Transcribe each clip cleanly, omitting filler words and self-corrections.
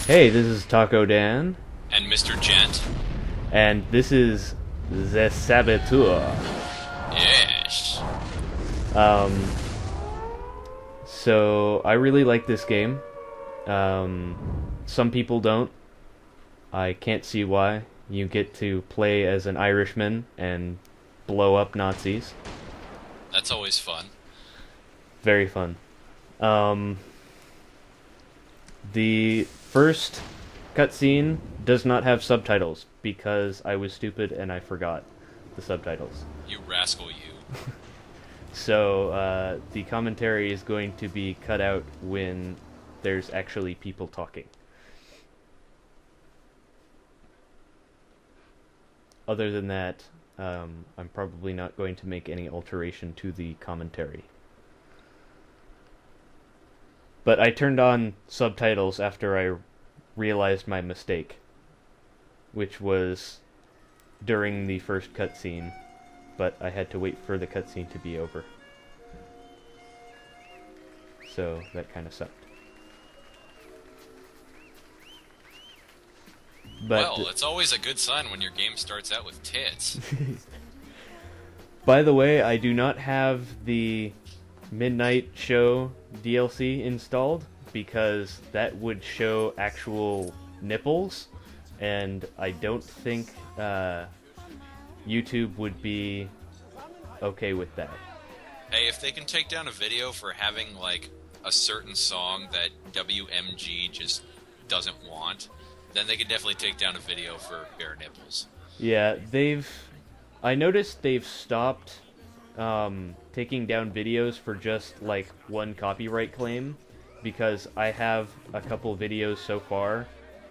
Hey, this is Taco Dan, And Mr. Gent. and this is the Saboteur. Yes. Um, so I really like this game. Some people don't. I can't see why. You get to play as an Irishman and blow up Nazis. That's always fun. Very fun. The first cutscene does not have subtitles because I was stupid and I forgot the subtitles. You rascal, you. So the commentary is going to be cut out when there's actually people talking. Other than that, I'm probably not going to make any alteration to the commentary. But I turned on subtitles after I realized my mistake, which was during the first cutscene, but I had to wait for the cutscene to be over. So that kind of sucked. But Well, it's always a good sign when your game starts out with tits. by the way, I do not have the Midnight Show DLC installed because that would show actual nipples, and I don't think YouTube would be okay with that. Hey, if they can take down a video for having, like, a certain song that WMG just doesn't want, then they can definitely take down a video for bare nipples. Yeah, I noticed they've stopped taking down videos for just like one copyright claim, because I have a couple videos so far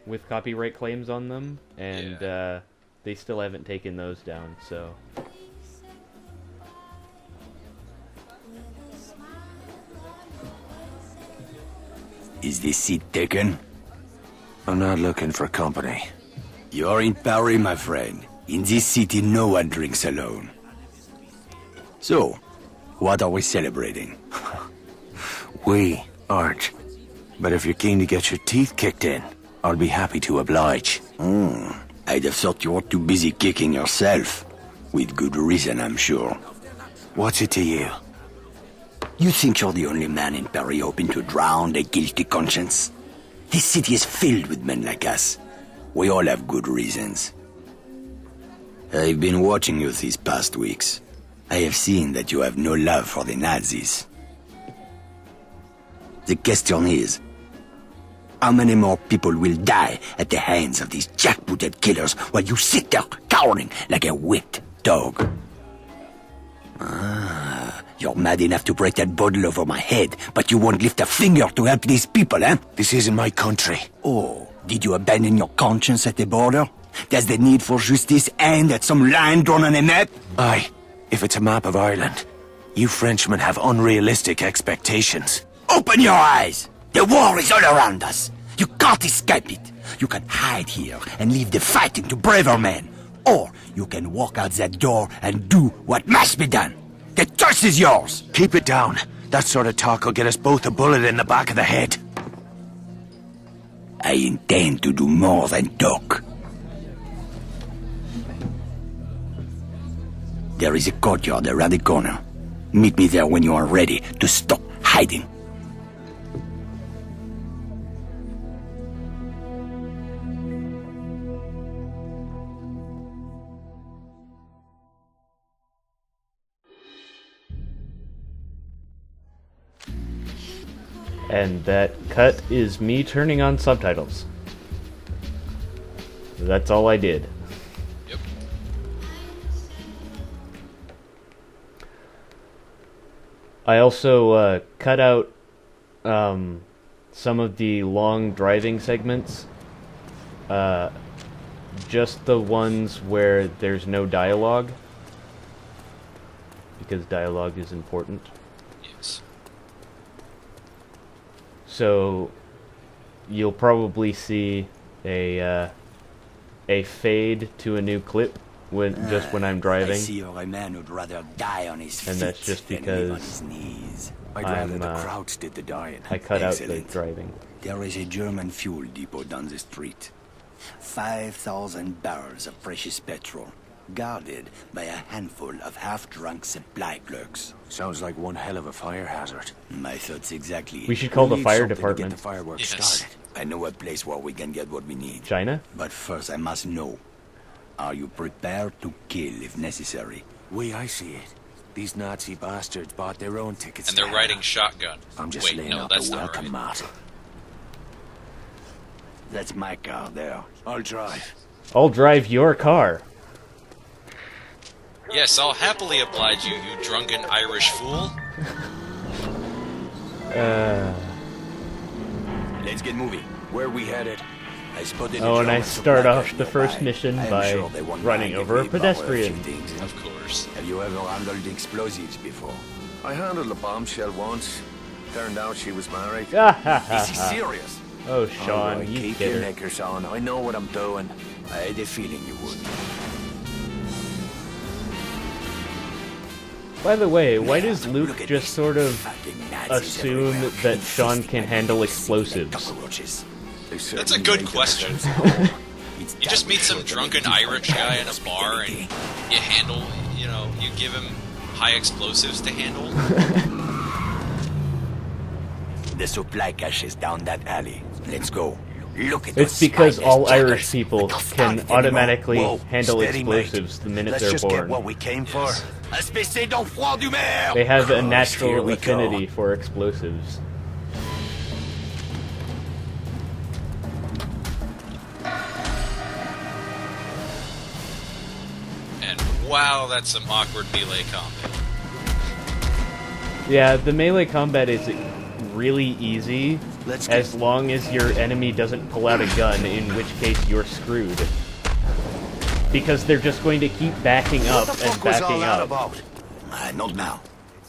with copyright claims on them, and they still haven't taken those down, so... Is this seat taken? I'm not looking for company. You're in Paris, my friend. In this city, no one drinks alone. So, what are we celebrating? We aren't. But if you're keen to get your teeth kicked in, I'll be happy to oblige. I'd have thought you were too busy kicking yourself. With good reason, I'm sure. What's it to you? You think you're the only man in Paris hoping to drown a guilty conscience? This city is filled with men like us. We all have good reasons. I've been watching you these past weeks. I have seen that you have no love for the Nazis. The question is, how many more people will die at the hands of these jackbooted killers while you sit there cowering like a whipped dog? You're mad enough to break that bottle over my head, but you won't lift a finger to help these people, eh? This isn't my country. Oh, did you abandon your conscience at the border? Does the need for justice end at some line drawn on a map? Aye, if it's a map of Ireland. You Frenchmen have unrealistic expectations. Open your eyes! The war is all around us. You can't escape it. You can hide here and leave the fighting to braver men. Or you can walk out that door and do what must be done. The choice is yours! Keep it down. That sort of talk will get us both a bullet in the back of the head. I intend to do more than talk. There is a courtyard around the corner. Meet me there when you are ready to stop hiding. And that cut is me turning on subtitles. That's all I did. Yep. I also cut out some of the long driving segments. Just the ones where there's no dialogue, because dialogue is important. Yes. So you'll probably see a fade to a new clip when I'm I driving, see you're a man who'd rather die on his and feet that's just than live on because his knees. I'd rather the I'm, crowds did the dying. I cut out the Excellent. driving. There is a German fuel depot down the street. 5,000 barrels of precious petrol, guarded by a handful of half-drunk supply clerks. Sounds like one hell of a fire hazard. My thoughts exactly. We should call the need fire something to department. get the fireworks Yes. started. I know a place where we can get what we need. China? But first I must know. Are you prepared to kill if necessary? I see it. These Nazi bastards bought their own tickets. And they're to riding hell. shotgun. I'm just Wait, laying no, out that's the not welcome right. mat. That's my car there. I'll drive. I'll drive your car. Yes, I'll happily oblige you, you drunken Irish fool. Let's get moving. Where we headed? I spotted Oh, a and I German start supply off car the first nearby. mission I am by sure they won't running mind over a if we borrow pedestrian. few things. Of course. Have you ever handled explosives before? I handled a bombshell once. Turned out she was married. Is he serious? Oh, All Sean, right, you keep get your her. knickers on. I know what I'm doing. I had a feeling you would. By the way, why does Man, Luke look at just these sort of fucking Nazis assume everywhere, that Sean infesting can my handle city like explosives? cockroaches. They That's a certainly good made question. themselves It's You just damn meet some sure that drunken they do Irish find guy in a hospitality. bar and you handle, you give him high explosives to handle. The supply cache is down that alley. Let's go. Look at It's those because spineless all Irish jackals. people I can't can stand it anymore. automatically Whoa, handle steady, mate. explosives the minute Let's they're just get born. what we came for. Yes. Espèce d'enfant du maire! They have a Christ, here natural we go. affinity for explosives. And wow, that's some awkward melee combat. Yeah, the melee combat is really easy Let's as long as your enemy doesn't pull out a gun, in which case you're screwed. Because they're just going to keep backing up What the and fuck was all backing that up. about? Not now.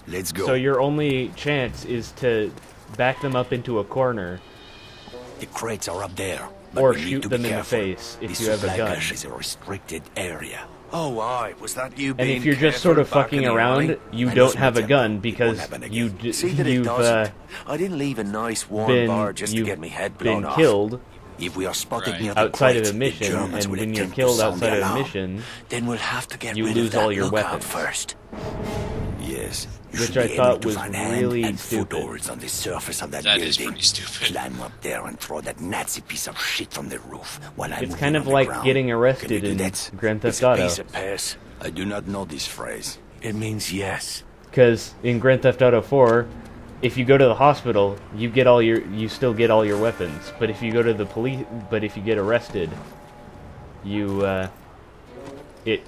Let's go. So your only chance is to back them up into a corner, The crates are up there. But or we need shoot to be them in the careful. face if This you have a supply gun. cache is a restricted area. Oh, aye. Was that you And being if you're just sort of careful back fucking in the around, alley? you I don't lost my have a temper. gun It because won't happen again. See that it you've doesn't. I didn't leave a nice warm bar just to you've get me head blown been off. killed If we are spotted Right. near the outside crates, of a mission, the Germans and will when you're attempt to killed sound the outside of a alarm. mission, Then we'll have to get you rid lose of that all your lookout weapons. first. Yes. You Which should I be thought able to was find hand really and stupid. footholds on the surface of that That building. is pretty stupid. Climb up there and throw that Nazi piece of shit from the roof while I it's move kind in of on the like ground. getting Can you arrested do in that? Grand It's Theft a Auto. piece of piss. I do not know this phrase. It means yes. Because in Grand Theft Auto 4, if you go to the hospital, you still get all your weapons. But if you go to the police, but if you get arrested, it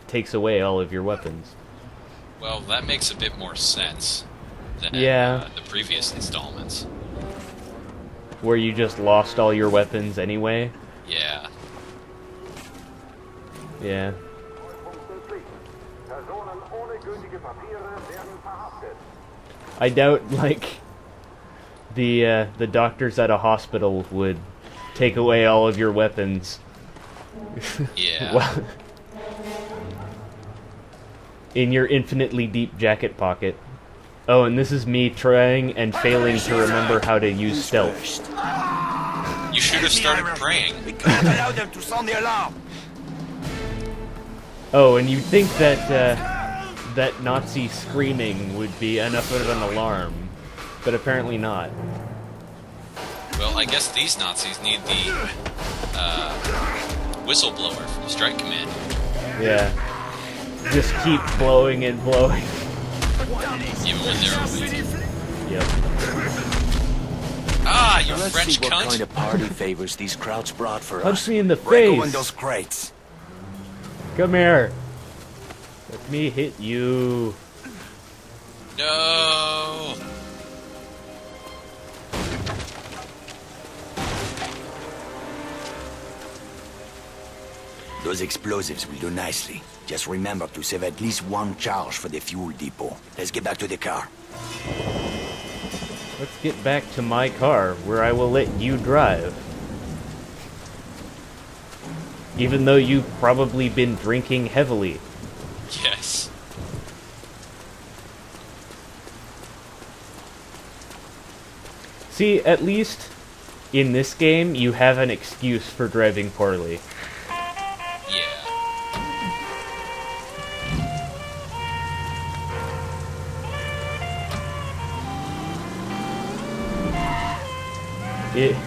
takes away all of your weapons. Well, that makes a bit more sense than Yeah. the previous installments. Where you just lost all your weapons anyway. Yeah. Yeah. I doubt, like, the doctors at a hospital would take away all of your weapons. Yeah. Well, in your infinitely deep jacket pocket. Oh, and this is me trying and failing to remember how to use stealth. You should have started praying. We cannot allow them to sound the alarm. Oh, and you'd think that that Nazi screaming would be enough of an alarm, but apparently not. Well, I guess these Nazis need the whistleblower from the Strike Command. Yeah. Just keep blowing and blowing. Even when they're awake. Yep. Ah, you Now let's French see what cunt! kind of party favors these crowds brought for Punch us. me in the Break open face. those crates. Come here. Let me hit you. No! Those explosives will do nicely. Just remember to save at least one charge for the fuel depot. Let's get back to the car. Let's get back to my car, where I will let you drive. even though you've probably been drinking heavily. Yes. See, at least in this game, you have an excuse for driving poorly. Yeah.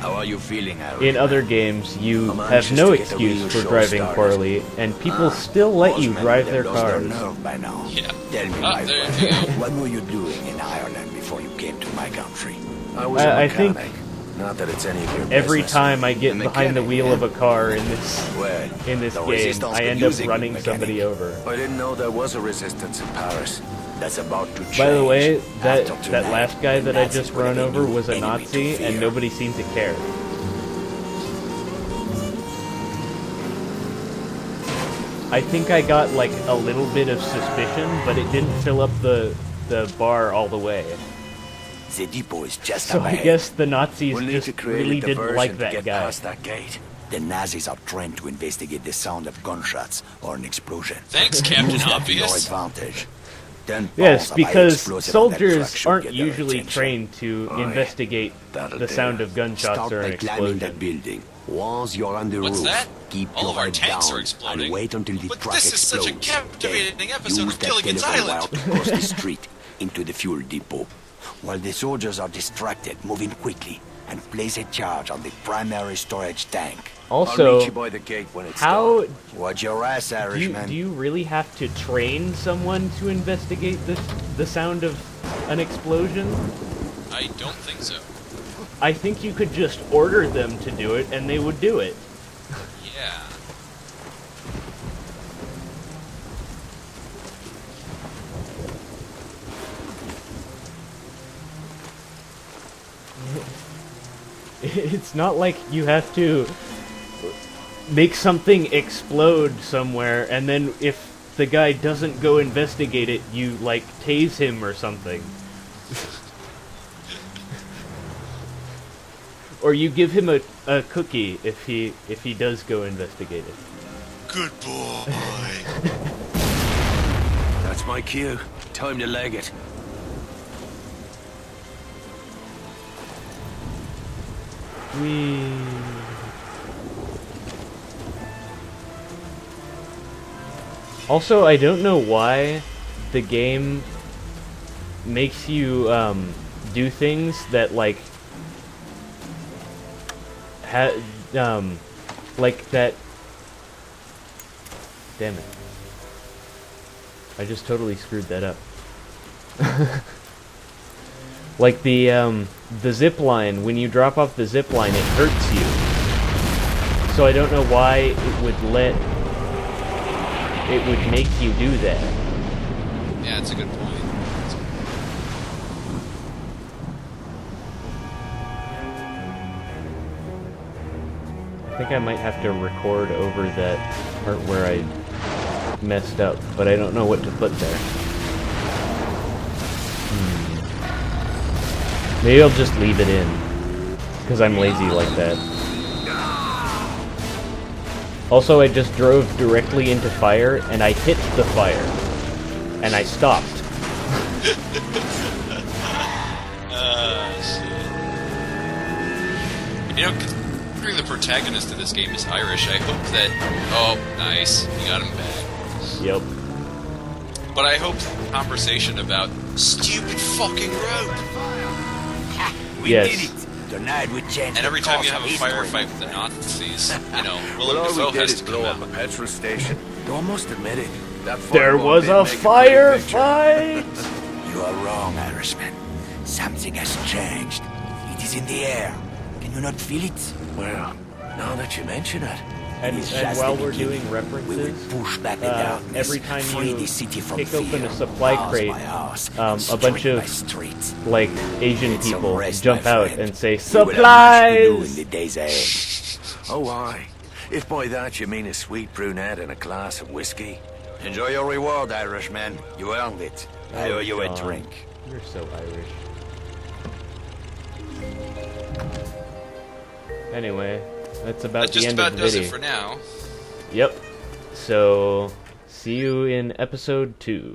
How are you feeling, Irish? In other games, you I'm have anxious no to get the excuse real for show driving started. poorly, and people still let you Most drive men their have lost cars. nerve by now. Yeah. Tell me, Ah, my there friend, you go. what were you doing in Ireland before you came to my country? I was a I think mechanic. Not that it's any of your every business. time I get A behind the mechanic, wheel yeah. of a car in this Well, game, the resistance I to end up music running mechanic. somebody over. I didn't know there was a resistance in Paris. that's about to change. By the way, that After that tonight, last guy the that I Nazis just will run have a over new was a enemy to Nazi, fear. and nobody seemed to care. I think I got like a little bit of suspicion, but it didn't fill up the bar all the way. The depot is just So up I ahead. guess the Nazis We'll need just to create really a didn't diversion like to that get guy. past that gate. The Nazis are trained to investigate the sound of gunshots or an explosion. Thanks, Captain Use that to your Obvious. advantage. 10 Yes, balls of because high-explosive on that truck soldiers should aren't get their usually attention. trained to Oh, yeah. investigate That'll the do. sound of gunshots Start or an by climbing that explosion. building. Once you're on the What's roof, that? keep All your of our head tanks down are exploding. and wait until the But truck this is such a explodes. captivating Then episode of use that Gilligan's telephone Island. wire to cross the street into the fuel depot. While the soldiers are distracted, moving quickly, and place a charge on the primary storage tank. I'll meet Also, you by the gate when it's how done. Watch your ass, do Irishman. you really have to train someone to investigate the sound of an explosion? I don't think so. I think you could just order them to do it, and they would do it. Yeah. It's not like you have to make something explode somewhere, and then if the guy doesn't go investigate it, you, like, tase him or something. Or you give him a cookie if he does go investigate it. Good boy. That's my cue. Time to leg it. Whee. Also, I don't know why the game makes you do things that like like that. Damn it! I just totally screwed that up. Like the zip line, when you drop off the zip line, it hurts you. So I don't know why it would make you do that. Yeah, that's a good point. I think I might have to record over that part where I messed up, but I don't know what to put there. Maybe I'll just leave it in, because I'm lazy like that. Also, I just drove directly into fire, and I hit the fire, and I stopped. Shit. You know, considering the protagonist of this game is Irish, I hope that... Oh, nice. You got him back. Yep. But I hope the conversation about stupid fucking road. We Yes. did it. Tonight we changed And every the time course you have of a history. firefight with the Nazis, you know, Well, Willem all Dafoe we did has is to blow come up a out. petrol station. Though I must admit it, that There fireball was did a make pretty picture. firefight! You are wrong, Irishman. Something has changed. It is in the air. Can you not feel it? Well, now that you mention it. And, It's and just while the we're beginning. doing We will references, push back the darkness, every time free you the city from pick open fear, a supply house crate, by house, a and bunch street of by street. like Asian It's a people rest, jump my out friend. and say, We will have much to do in "Supplies!" the days ahead. Oh, aye. If by that you mean a sweet brunette and a glass of whiskey. Enjoy your reward, Irishman. You earned it. I owe you a John, drink. You're so Irish. Anyway, that's about That the just end about of the does video. it for now. Yep. So, see you in episode 2.